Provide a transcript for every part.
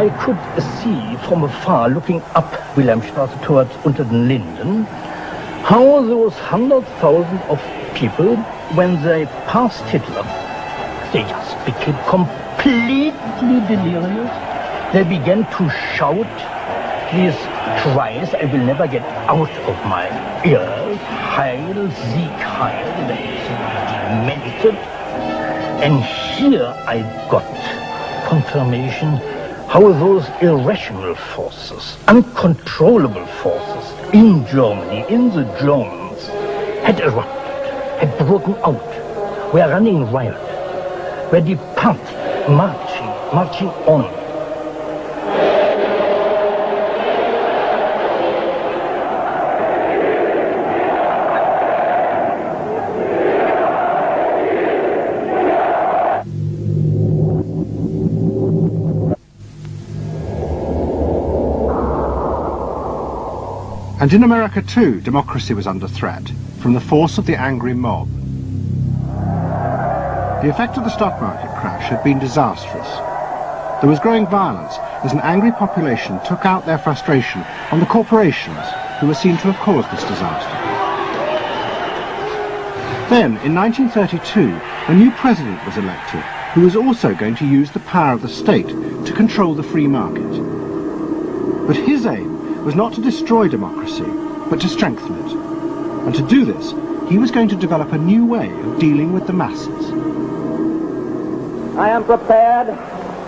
I could see from afar, looking up Wilhelmstraße towards Unter den Linden, how those 100,000 of people, when they passed Hitler, they just became completely delirious. They began to shout these cries I will never get out of my ears. Heil, Sieg, Heil, they demented. And here I got confirmation how those irrational forces, uncontrollable forces in Germany, in the Germans, had erupted, had broken out, were running riot, were departing, marching on. And in America too, democracy was under threat from the force of the angry mob. The effect of the stock market crash had been disastrous. There was growing violence as an angry population took out their frustration on the corporations who were seen to have caused this disaster. Then, in 1932, a new president was elected who was also going to use the power of the state to control the free market. But his aim was not to destroy democracy, but to strengthen it. And to do this, he was going to develop a new way of dealing with the masses. I am prepared,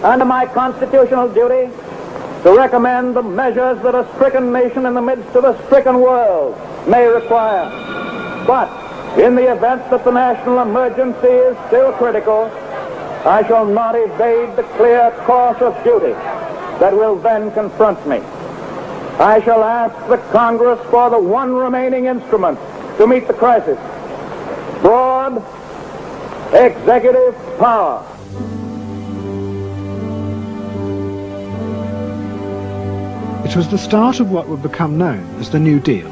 under my constitutional duty, to recommend the measures that a stricken nation in the midst of a stricken world may require. But in the event that the national emergency is still critical, I shall not evade the clear course of duty that will then confront me. I shall ask the Congress for the one remaining instrument to meet the crisis: broad executive power. It was the start of what would become known as the New Deal.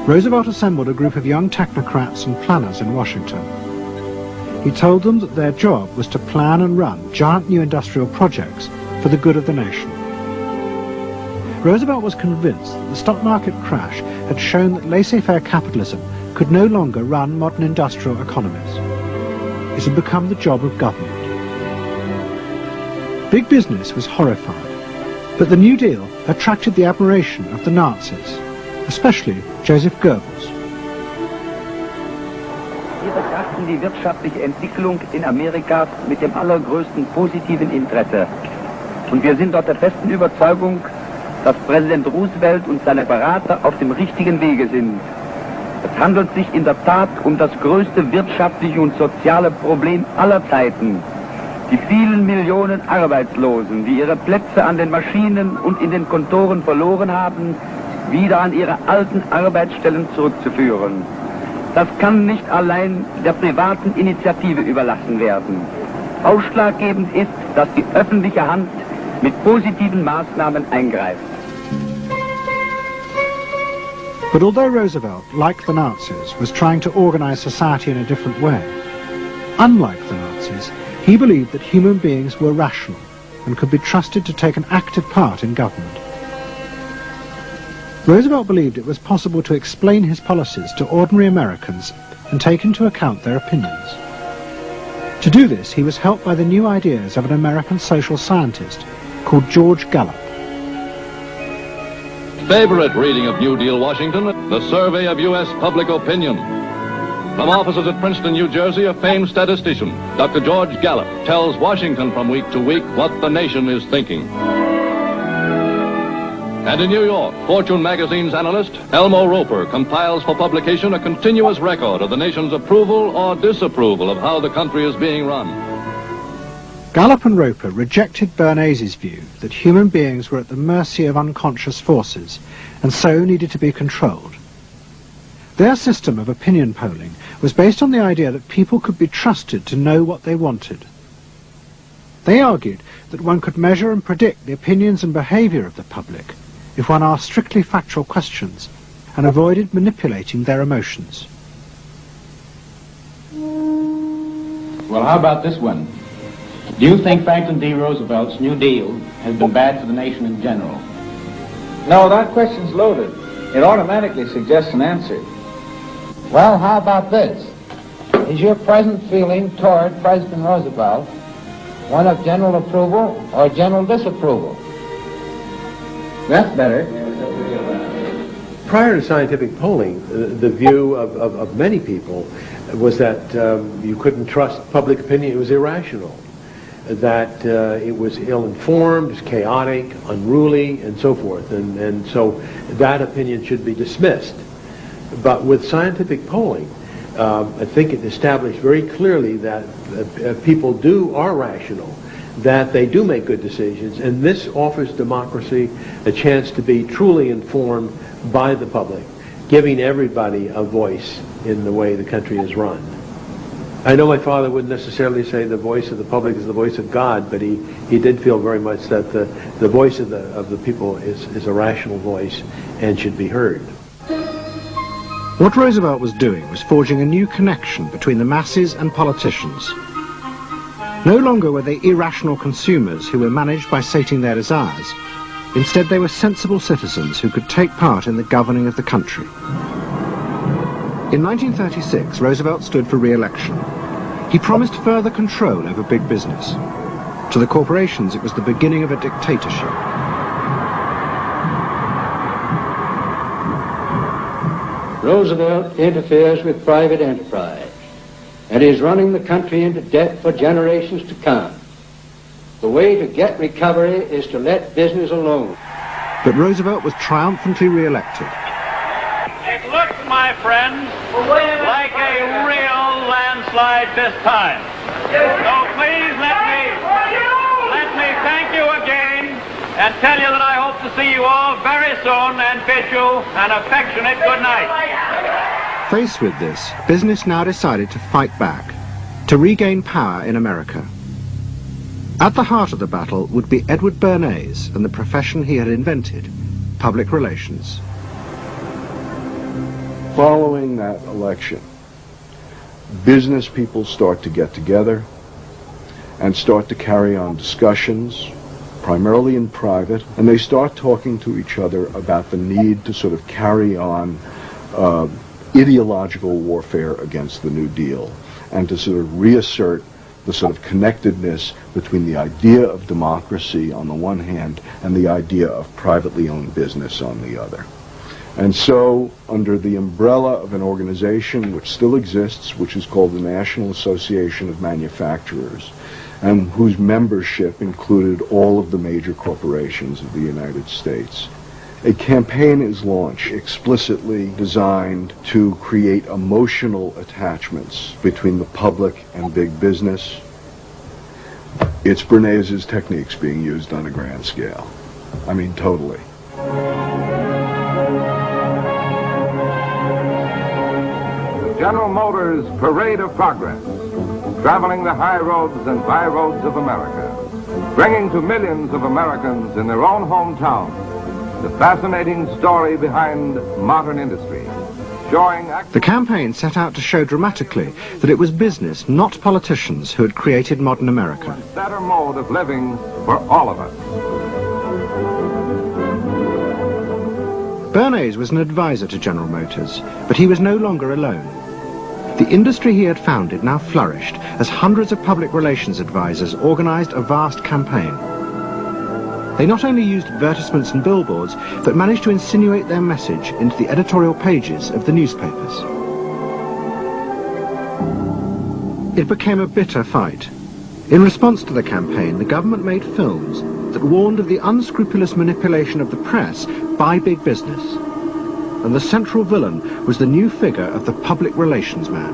Roosevelt assembled a group of young technocrats and planners in Washington. He told them that their job was to plan and run giant new industrial projects for the good of the nation. Roosevelt was convinced that the stock market crash had shown that laissez-faire capitalism could no longer run modern industrial economies. It had become the job of government. Big business was horrified, but the New Deal attracted the admiration of the Nazis, especially Joseph Goebbels. Wir betrachten die wirtschaftliche Entwicklung in Amerika mit dem allergrößten positiven Interesse. Und wir sind dort der festen Überzeugung, dass Präsident Roosevelt und seine Berater auf dem richtigen Wege sind. Es handelt sich in der Tat um das größte wirtschaftliche und soziale Problem aller Zeiten. Die vielen Millionen Arbeitslosen, die ihre Plätze an den Maschinen und in den Kontoren verloren haben, wieder an ihre alten Arbeitsstellen zurückzuführen. Das kann nicht allein der privaten Initiative überlassen werden. Ausschlaggebend ist, dass die öffentliche Hand mit positiven Maßnahmen eingreift. But although Roosevelt, like the Nazis, was trying to organize society in a different way, unlike the Nazis, he believed that human beings were rational and could be trusted to take an active part in government. Roosevelt believed it was possible to explain his policies to ordinary Americans and take into account their opinions. To do this, he was helped by the new ideas of an American social scientist called George Gallup. Favorite reading of New Deal Washington, the survey of U.S. public opinion. From offices at Princeton, New Jersey, a famed statistician, Dr. George Gallup, tells Washington from week to week what the nation is thinking. And in New York, Fortune magazine's analyst, Elmo Roper, compiles for publication a continuous record of the nation's approval or disapproval of how the country is being run. Gallup and Roper rejected Bernays' view that human beings were at the mercy of unconscious forces and so needed to be controlled. Their system of opinion polling was based on the idea that people could be trusted to know what they wanted. They argued that one could measure and predict the opinions and behavior of the public if one asked strictly factual questions and avoided manipulating their emotions. Well, how about this one? Do you think Franklin D. Roosevelt's New Deal has been bad for the nation in general? No, that question's loaded. It automatically suggests an answer. Well, how about this? Is your present feeling toward President Roosevelt one of general approval or general disapproval? That's better. Prior to scientific polling, the view of many people was that you couldn't trust public opinion. It was irrational, that it was ill-informed, chaotic, unruly, and so forth. And so that opinion should be dismissed. But with scientific polling, I think it established very clearly that people are rational, that they do make good decisions, and this offers democracy a chance to be truly informed by the public, giving everybody a voice in the way the country is run. I know my father wouldn't necessarily say the voice of the public is the voice of God, but he did feel very much that the voice of the people is a rational voice and should be heard. What Roosevelt was doing was forging a new connection between the masses and politicians. No longer were they irrational consumers who were managed by sating their desires. Instead, they were sensible citizens who could take part in the governing of the country. In 1936, Roosevelt stood for re-election. He promised further control over big business. To the corporations, it was the beginning of a dictatorship. Roosevelt interferes with private enterprise and is running the country into debt for generations to come. The way to get recovery is to let business alone. But Roosevelt was triumphantly re-elected. It looks, my friends, like a real landslide this time. So please let me thank you again and tell you that I hope to see you all very soon and bid you an affectionate good night. Faced with this, business now decided to fight back, to regain power in America. At the heart of the battle would be Edward Bernays and the profession he had invented, public relations. Following that election, business people start to get together and start to carry on discussions, primarily in private, and they start talking to each other about the need to sort of carry on ideological warfare against the New Deal and to sort of reassert the sort of connectedness between the idea of democracy on the one hand and the idea of privately owned business on the other. And so, under the umbrella of an organization which still exists, which is called the National Association of Manufacturers, and whose membership included all of the major corporations of the United States, a campaign is launched explicitly designed to create emotional attachments between the public and big business. It's Bernays' techniques being used on a grand scale. I mean, totally. General Motors' Parade of Progress, traveling the high roads and byroads of America, bringing to millions of Americans in their own hometown the fascinating story behind modern industry, showing... The campaign set out to show dramatically that it was business, not politicians, who had created modern America. A better mode of living for all of us. Bernays was an advisor to General Motors, but he was no longer alone. The industry he had founded now flourished as hundreds of public relations advisors organized a vast campaign. They not only used advertisements and billboards, but managed to insinuate their message into the editorial pages of the newspapers. It became a bitter fight. In response to the campaign, the government made films that warned of the unscrupulous manipulation of the press by big business. And the central villain was the new figure of the public relations man.